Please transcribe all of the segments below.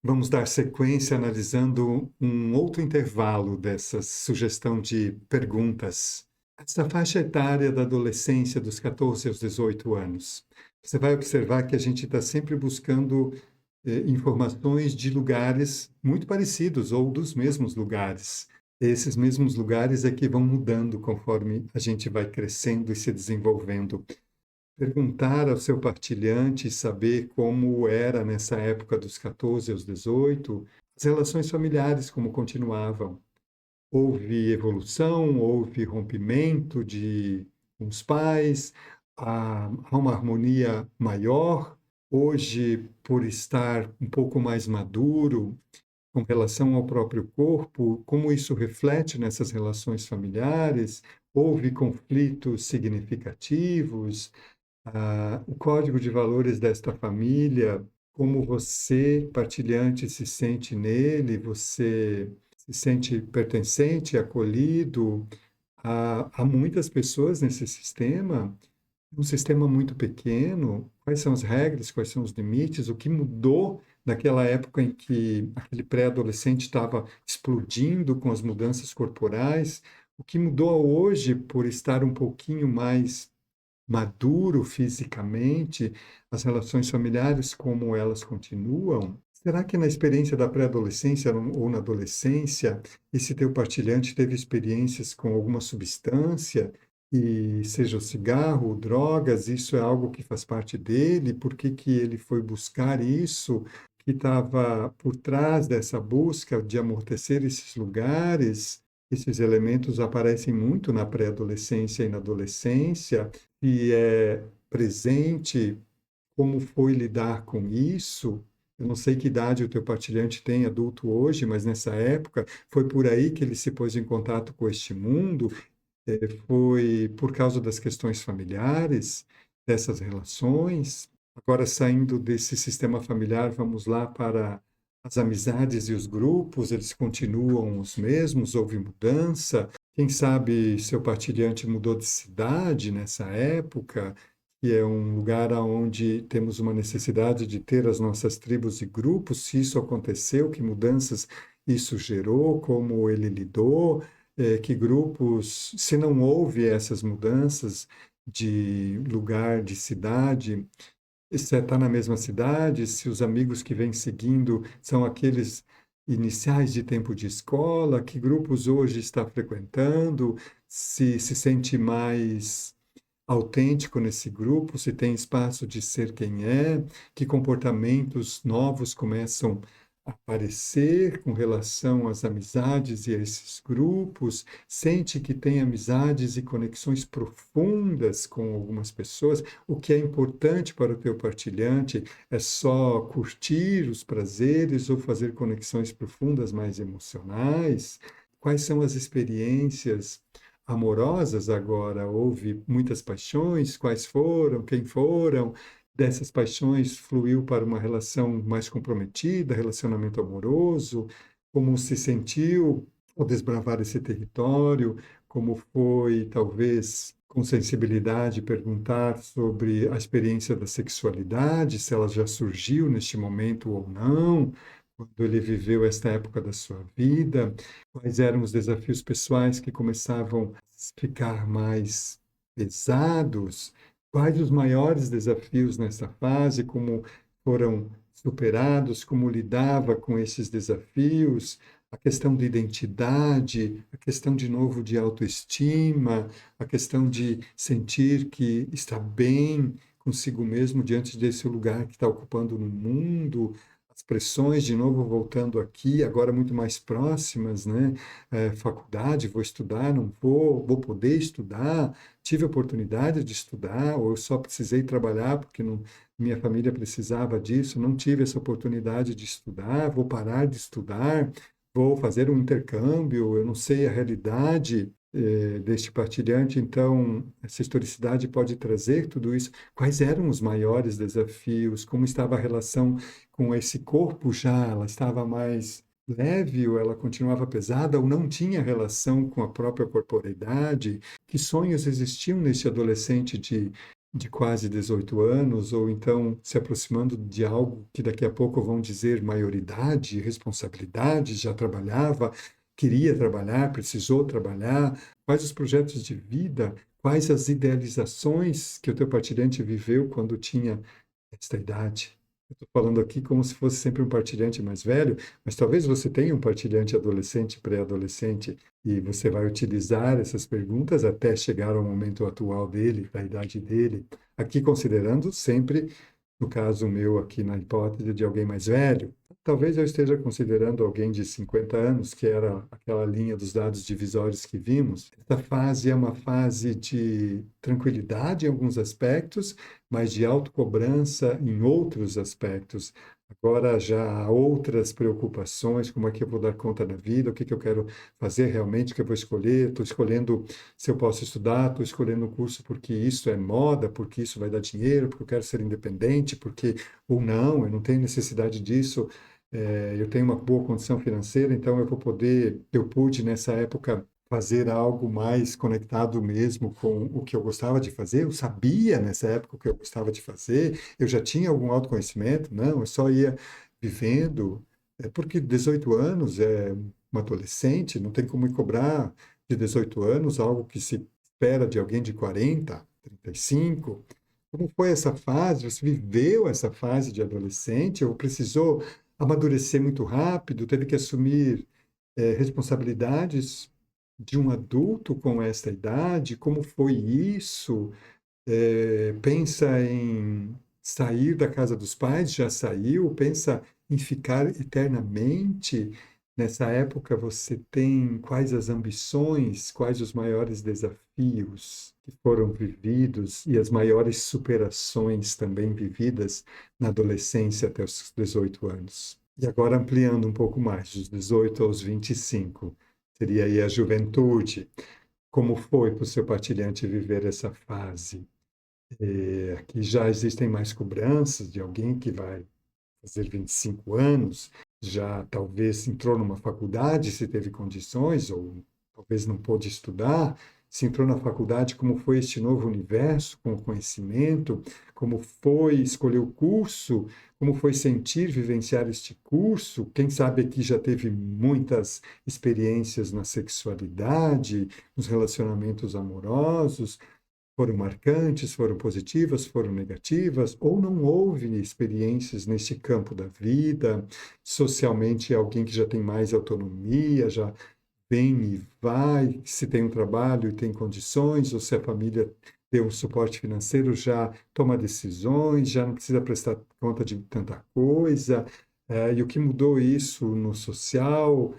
Vamos dar sequência analisando um outro intervalo dessa sugestão de perguntas. Essa faixa etária da adolescência, dos 14 aos 18 anos. Você vai observar que a gente está sempre buscando informações de lugares muito parecidos ou dos mesmos lugares. Esses mesmos lugares é que vão mudando conforme a gente vai crescendo e se desenvolvendo. Perguntar ao seu partilhante, saber como era nessa época dos 14 aos 18, as relações familiares, como continuavam. Houve evolução, houve rompimento com os pais, há uma harmonia maior. Hoje, por estar um pouco mais maduro com relação ao próprio corpo, como isso reflete nessas relações familiares? Houve conflitos significativos? O código de valores desta família, como você, partilhante, se sente nele, você se sente pertencente, acolhido. Há muitas pessoas nesse sistema, um sistema muito pequeno. Quais são as regras, quais são os limites, o que mudou daquela época em que aquele pré-adolescente estava explodindo com as mudanças corporais, o que mudou hoje por estar um pouquinho mais maduro fisicamente, as relações familiares, como elas continuam? Será que na experiência da pré-adolescência ou na adolescência, esse teu partilhante teve experiências com alguma substância, e seja o cigarro, ou drogas, isso é algo que faz parte dele? Por que que ele foi buscar isso? Que estava por trás dessa busca de amortecer esses lugares? Esses elementos aparecem muito na pré-adolescência e na adolescência, e é presente, como foi lidar com isso. Eu não sei que idade o teu partilhante tem adulto hoje, mas nessa época foi por aí que ele se pôs em contato com este mundo, foi por causa das questões familiares, dessas relações. Agora, saindo desse sistema familiar, vamos lá para as amizades e os grupos, eles continuam os mesmos? Houve mudança? Quem sabe seu partilhante mudou de cidade nessa época, que é um lugar onde temos uma necessidade de ter as nossas tribos e grupos. Se isso aconteceu, que mudanças isso gerou, como ele lidou, que grupos, se não houve essas mudanças de lugar, de cidade, se está na mesma cidade, se os amigos que vêm seguindo são aqueles iniciais de tempo de escola, que grupos hoje está frequentando, se sente mais autêntico nesse grupo, se tem espaço de ser quem é, que comportamentos novos começam a aparecer com relação às amizades e a esses grupos, sente que tem amizades e conexões profundas com algumas pessoas. O que é importante para o teu partilhante é só curtir os prazeres ou fazer conexões profundas mais emocionais? Quais são as experiências amorosas agora? Houve muitas paixões? Quais foram? Quem foram? Dessas paixões fluiu para uma relação mais comprometida, relacionamento amoroso? Como se sentiu ao desbravar esse território? Como foi, talvez, com sensibilidade, perguntar sobre a experiência da sexualidade, se ela já surgiu neste momento ou não, quando ele viveu esta época da sua vida? Quais eram os desafios pessoais que começavam a ficar mais pesados? Quais os maiores desafios nessa fase? Como foram superados? Como lidava com esses desafios? A questão de identidade, a questão de novo de autoestima, a questão de sentir que está bem consigo mesmo diante desse lugar que está ocupando no mundo, as pressões de novo voltando aqui, agora muito mais próximas, né? Faculdade, vou estudar, não vou, vou poder estudar, tive a oportunidade de estudar, ou eu só precisei trabalhar porque não, minha família precisava disso, não tive essa oportunidade de estudar, vou parar de estudar, vou fazer um intercâmbio, eu não sei a realidade deste partilhante, então essa historicidade pode trazer tudo isso. Quais eram os maiores desafios? Como estava a relação com esse corpo já? Ela estava mais leve ou ela continuava pesada ou não tinha relação com a própria corporeidade? Que sonhos existiam nesse adolescente de de quase 18 anos, ou então se aproximando de algo que daqui a pouco vão dizer maioridade, responsabilidade, já trabalhava, queria trabalhar, precisou trabalhar, quais os projetos de vida, quais as idealizações que o teu partilhante viveu quando tinha esta idade. Eu estou falando aqui como se fosse sempre um partilhante mais velho, mas talvez você tenha um partilhante adolescente, pré-adolescente, e você vai utilizar essas perguntas até chegar ao momento atual dele, da idade dele. Aqui considerando sempre, no caso meu aqui na hipótese de alguém mais velho, talvez eu esteja considerando alguém de 50 anos, que era aquela linha dos dados divisórios que vimos. Essa fase é uma fase de tranquilidade em alguns aspectos, mas de autocobrança em outros aspectos. Agora já há outras preocupações, como é que eu vou dar conta da vida, o que que eu quero fazer realmente, o que eu vou escolher, estou escolhendo se eu posso estudar, estou escolhendo um curso porque isso é moda, porque isso vai dar dinheiro, porque eu quero ser independente, porque ou não, eu não tenho necessidade disso, eu tenho uma boa condição financeira, então eu vou poder, eu pude nessa época fazer algo mais conectado mesmo com o que eu gostava de fazer. Eu sabia nessa época o que eu gostava de fazer, eu já tinha algum autoconhecimento, não, eu só ia vivendo, porque 18 anos é uma adolescente, não tem como me cobrar de 18 anos algo que se espera de alguém de 40, 35. Como foi essa fase? Você viveu essa fase de adolescente ou precisou amadurecer muito rápido, teve que assumir responsabilidades de um adulto com esta idade? Como foi isso? Pensa em sair da casa dos pais? Já saiu? Pensa em ficar eternamente? Nessa época você tem quais as ambições, quais os maiores desafios que foram vividos e as maiores superações também vividas na adolescência até os 18 anos? E agora ampliando um pouco mais, dos 18 aos 25, seria aí a juventude. Como foi para o seu partilhante viver essa fase? Aqui já existem mais cobranças de alguém que vai fazer 25 anos, já talvez entrou numa faculdade, se teve condições, ou talvez não pôde estudar, se entrou na faculdade, como foi este novo universo com o conhecimento, como foi escolher o curso, como foi sentir, vivenciar este curso, quem sabe aqui já teve muitas experiências na sexualidade, nos relacionamentos amorosos, foram marcantes, foram positivas, foram negativas, ou não houve experiências nesse campo da vida, socialmente é alguém que já tem mais autonomia, já vem e vai, se tem um trabalho e tem condições, ou se a família deu um suporte financeiro, já toma decisões, já não precisa prestar conta de tanta coisa. E o que mudou isso no social?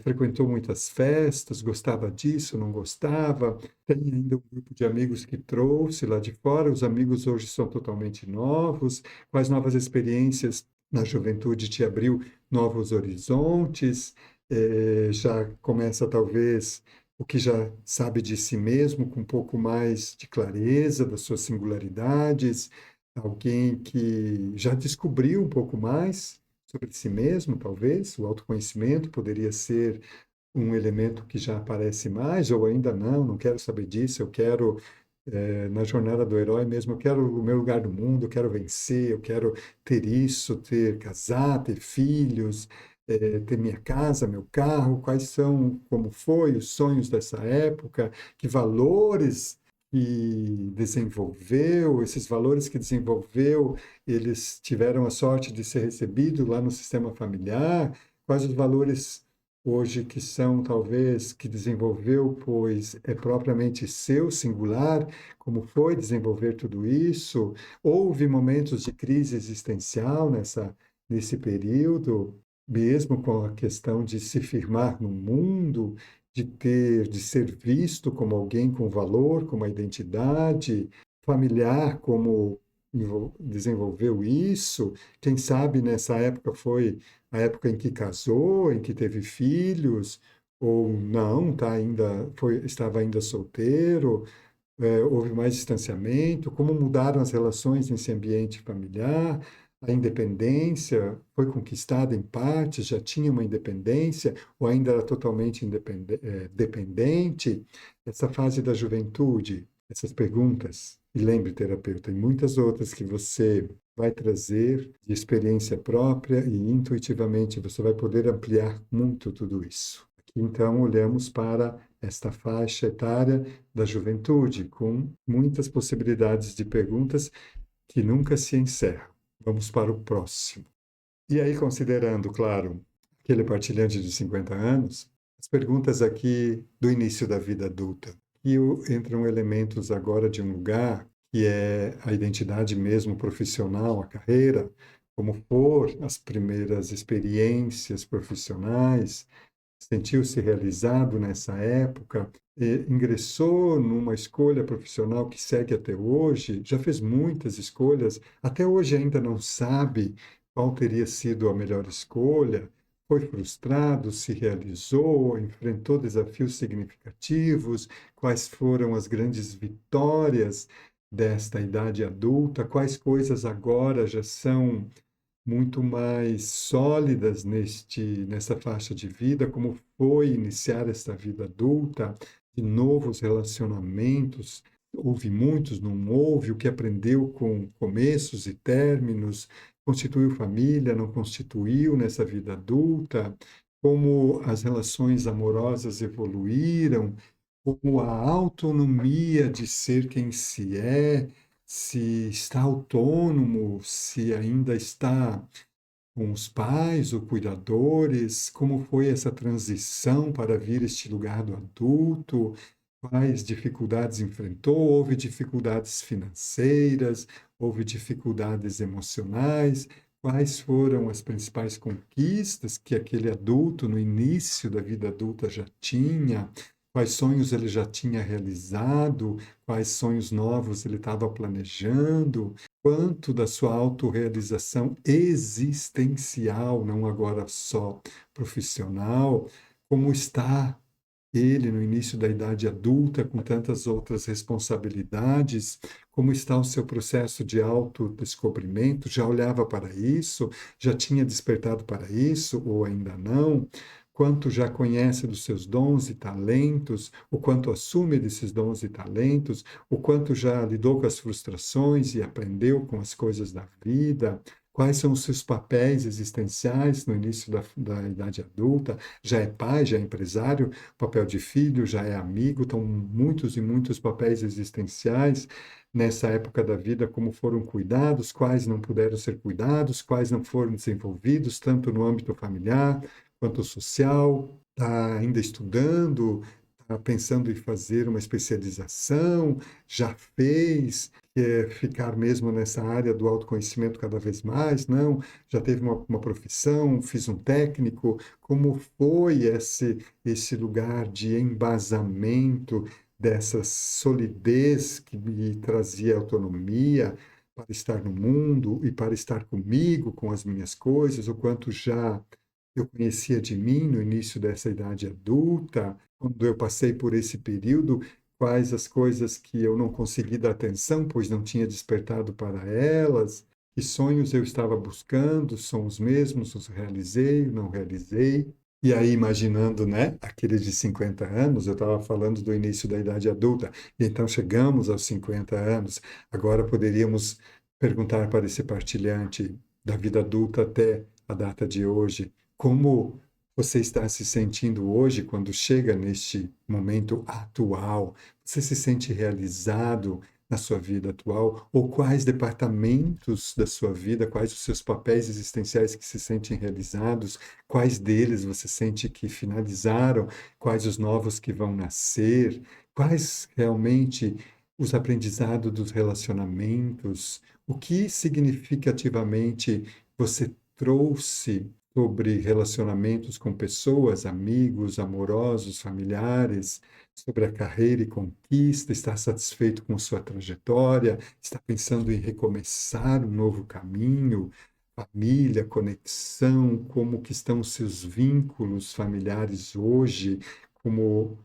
Frequentou muitas festas, gostava disso, não gostava. Tem ainda um grupo de amigos que trouxe lá de fora. Os amigos hoje são totalmente novos. Quais novas experiências na juventude te abriu novos horizontes? Já começa talvez o que já sabe de si mesmo com um pouco mais de clareza das suas singularidades, alguém que já descobriu um pouco mais sobre si mesmo, talvez, o autoconhecimento poderia ser um elemento que já aparece mais, ou ainda não, não quero saber disso, eu quero, na jornada do herói mesmo, eu quero o meu lugar no mundo, eu quero vencer, eu quero ter isso, ter casar, ter filhos, ter minha casa, meu carro, quais são, como foi os sonhos dessa época, que valores que desenvolveu, esses valores que desenvolveu, eles tiveram a sorte de ser recebido lá no sistema familiar, quais os valores hoje que são talvez que desenvolveu, pois é propriamente seu, singular, como foi desenvolver tudo isso? Houve momentos de crise existencial nesse período, mesmo com a questão de se firmar no mundo, de ser visto como alguém com valor, com uma identidade familiar, como desenvolveu isso. Quem sabe nessa época foi a época em que casou, em que teve filhos, ou não, estava ainda solteiro, houve mais distanciamento, como mudaram as relações nesse ambiente familiar, a independência foi conquistada em parte, já tinha uma independência, ou ainda era totalmente dependente. Essa fase da juventude, essas perguntas. E lembre, terapeuta, tem muitas outras que você vai trazer de experiência própria e intuitivamente você vai poder ampliar muito tudo isso. Aqui, então, olhamos para esta faixa etária da juventude, com muitas possibilidades de perguntas que nunca se encerram. Vamos para o próximo. E aí, considerando, claro, aquele partilhante de 50 anos, as perguntas aqui do início da vida adulta. E entram elementos agora de um lugar que é a identidade mesmo profissional, a carreira, como for as primeiras experiências profissionais, sentiu-se realizado nessa época, ingressou numa escolha profissional que segue até hoje, já fez muitas escolhas, até hoje ainda não sabe qual teria sido a melhor escolha, foi frustrado, se realizou, enfrentou desafios significativos, quais foram as grandes vitórias desta idade adulta, quais coisas agora já são muito mais sólidas nessa faixa de vida, como foi iniciar esta vida adulta, de novos relacionamentos. Houve muitos, não houve, o que aprendeu com começos e términos, constituiu família, não constituiu nessa vida adulta, como as relações amorosas evoluíram, como a autonomia de ser quem se é, se está autônomo, se ainda está com os pais ou cuidadores, como foi essa transição para vir este lugar do adulto, quais dificuldades enfrentou, houve dificuldades financeiras, houve dificuldades emocionais, quais foram as principais conquistas que aquele adulto no início da vida adulta já tinha, quais sonhos ele já tinha realizado, quais sonhos novos ele estava planejando, quanto da sua autorrealização existencial, não agora só profissional, como está ele no início da idade adulta, com tantas outras responsabilidades, como está o seu processo de autodescobrimento? Já olhava para isso? Já tinha despertado para isso ou ainda não? Quanto já conhece dos seus dons e talentos, o quanto assume desses dons e talentos, o quanto já lidou com as frustrações e aprendeu com as coisas da vida, quais são os seus papéis existenciais no início da idade adulta, já é pai, já é empresário, papel de filho, já é amigo, estão muitos e muitos papéis existenciais nessa época da vida, como foram cuidados, quais não puderam ser cuidados, quais não foram desenvolvidos, tanto no âmbito familiar quanto social, está ainda estudando, está pensando em fazer uma especialização, já fez, quer ficar mesmo nessa área do autoconhecimento cada vez mais, não, já teve uma profissão, fiz um técnico, como foi esse lugar de embasamento, dessa solidez que me trazia autonomia para estar no mundo e para estar comigo, com as minhas coisas, o quanto já eu conhecia de mim no início dessa idade adulta, quando eu passei por esse período, quais as coisas que eu não consegui dar atenção, pois não tinha despertado para elas, que sonhos eu estava buscando, são os mesmos, os realizei, não realizei. E aí, imaginando, né, aqueles de 50 anos, eu estava falando do início da idade adulta, e então chegamos aos 50 anos, agora poderíamos perguntar para esse partilhante da vida adulta até a data de hoje, como você está se sentindo hoje quando chega neste momento atual? Você se sente realizado na sua vida atual? Ou quais departamentos da sua vida, quais os seus papéis existenciais que se sentem realizados? Quais deles você sente que finalizaram? Quais os novos que vão nascer? Quais realmente os aprendizados dos relacionamentos? O que significativamente você trouxe sobre relacionamentos com pessoas, amigos, amorosos, familiares, sobre a carreira e conquista, está satisfeito com sua trajetória, está pensando em recomeçar um novo caminho, família, conexão, como que estão os seus vínculos familiares hoje, como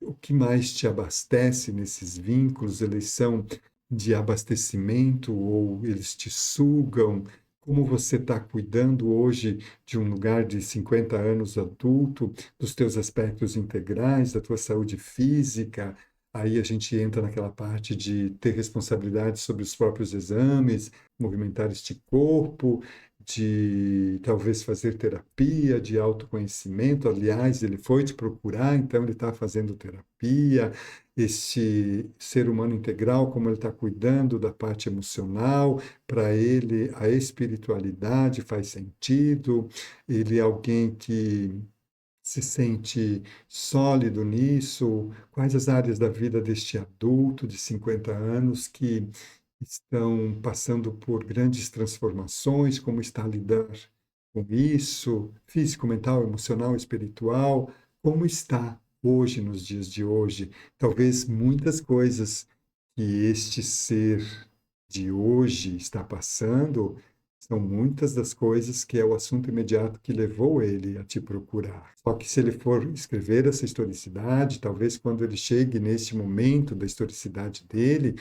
o que mais te abastece nesses vínculos, eles são de abastecimento ou eles te sugam, como você está cuidando hoje de um lugar de 50 anos adulto, dos teus aspectos integrais, da tua saúde física, Aí a gente entra naquela parte de ter responsabilidade sobre os próprios exames, movimentar este corpo, de talvez fazer terapia, de autoconhecimento. Aliás, ele foi te procurar, então ele está fazendo terapia. Este ser humano integral, como ele está cuidando da parte emocional, para ele a espiritualidade faz sentido. Ele é alguém que se sente sólido nisso? Quais as áreas da vida deste adulto de 50 anos que estão passando por grandes transformações? Como está a lidar com isso? Físico, mental, emocional, espiritual? Como está hoje, nos dias de hoje? Talvez muitas coisas que este ser de hoje está passando são muitas das coisas que é o assunto imediato que levou ele a te procurar. Só que se ele for escrever essa historicidade, talvez quando ele chegue neste momento da historicidade dele,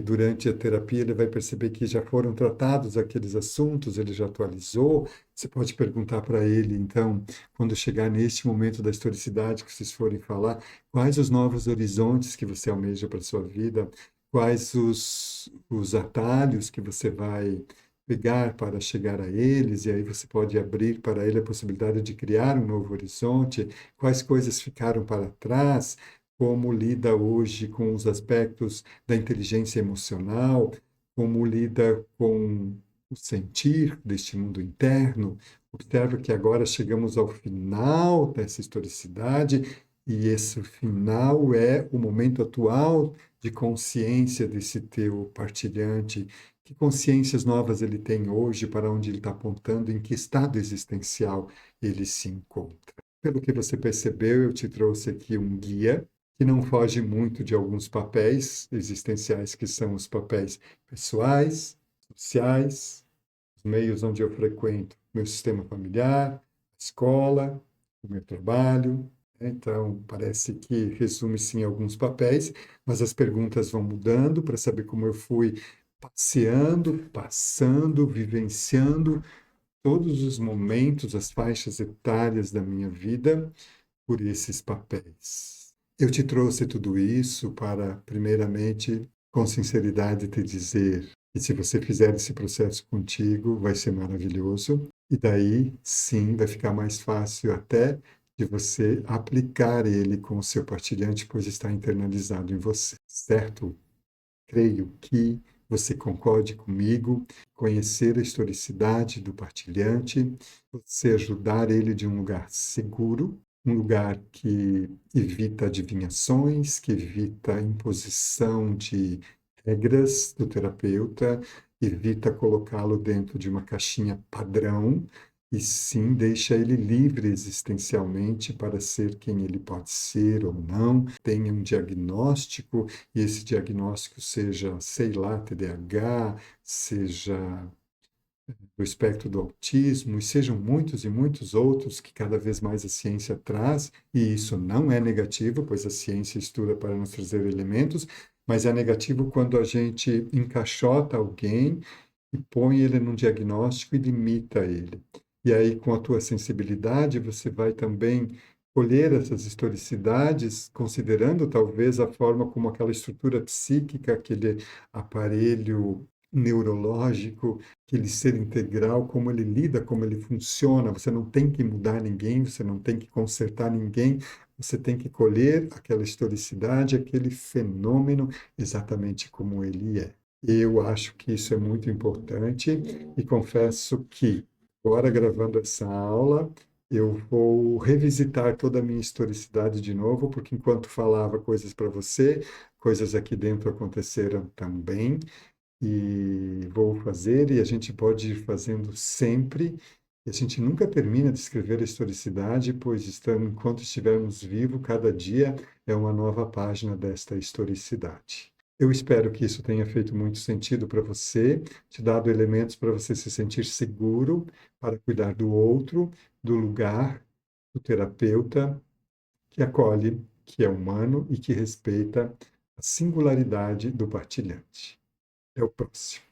durante a terapia ele vai perceber que já foram tratados aqueles assuntos, ele já atualizou. Você pode perguntar para ele, então, quando chegar neste momento da historicidade que vocês forem falar, quais os novos horizontes que você almeja para a sua vida, quais os atalhos que você vai pegar para chegar a eles, e aí você pode abrir para ele a possibilidade de criar um novo horizonte, quais coisas ficaram para trás, como lida hoje com os aspectos da inteligência emocional, como lida com o sentir deste mundo interno. Observa que agora chegamos ao final dessa historicidade, e esse final é o momento atual de consciência desse teu partilhante. Que consciências novas ele tem hoje, para onde ele está apontando, em que estado existencial ele se encontra. Pelo que você percebeu, eu te trouxe aqui um guia que não foge muito de alguns papéis existenciais, que são os papéis pessoais, sociais, os meios onde eu frequento, meu sistema familiar, a escola, o meu trabalho. Então, parece que resume-se em alguns papéis, mas as perguntas vão mudando para saber como eu fui passeando, passando, vivenciando todos os momentos, as faixas etárias da minha vida por esses papéis. Eu te trouxe tudo isso para, primeiramente, com sinceridade, te dizer que se você fizer esse processo contigo, vai ser maravilhoso. E daí, sim, vai ficar mais fácil até de você aplicar ele com o seu partilhante, pois está internalizado em você, certo? Creio que você concorde comigo, conhecer a historicidade do partilhante, você ajudar ele de um lugar seguro, um lugar que evita adivinhações, que evita a imposição de regras do terapeuta, evita colocá-lo dentro de uma caixinha padrão, e sim deixa ele livre existencialmente para ser quem ele pode ser ou não, tenha um diagnóstico, e esse diagnóstico seja, sei lá, TDAH, seja do espectro do autismo, e sejam muitos e muitos outros que cada vez mais a ciência traz, e isso não é negativo, pois a ciência estuda para nos trazer elementos, mas é negativo quando a gente encaixota alguém e põe ele num diagnóstico e limita ele. E aí, com a tua sensibilidade, você vai também colher essas historicidades, considerando talvez a forma como aquela estrutura psíquica, aquele aparelho neurológico, aquele ser integral, como ele lida, como ele funciona. Você não tem que mudar ninguém, você não tem que consertar ninguém, você tem que colher aquela historicidade, aquele fenômeno exatamente como ele é. Eu acho que isso é muito importante e confesso que, agora gravando essa aula, eu vou revisitar toda a minha historicidade de novo, porque enquanto falava coisas para você, coisas aqui dentro aconteceram também, e vou fazer, e a gente pode ir fazendo sempre. E a gente nunca termina de escrever a historicidade, pois enquanto estivermos vivos, cada dia é uma nova página desta historicidade. Eu espero que isso tenha feito muito sentido para você, te dado elementos para você se sentir seguro para cuidar do outro, do lugar, do terapeuta que acolhe, que é humano e que respeita a singularidade do partilhante. Até o próximo.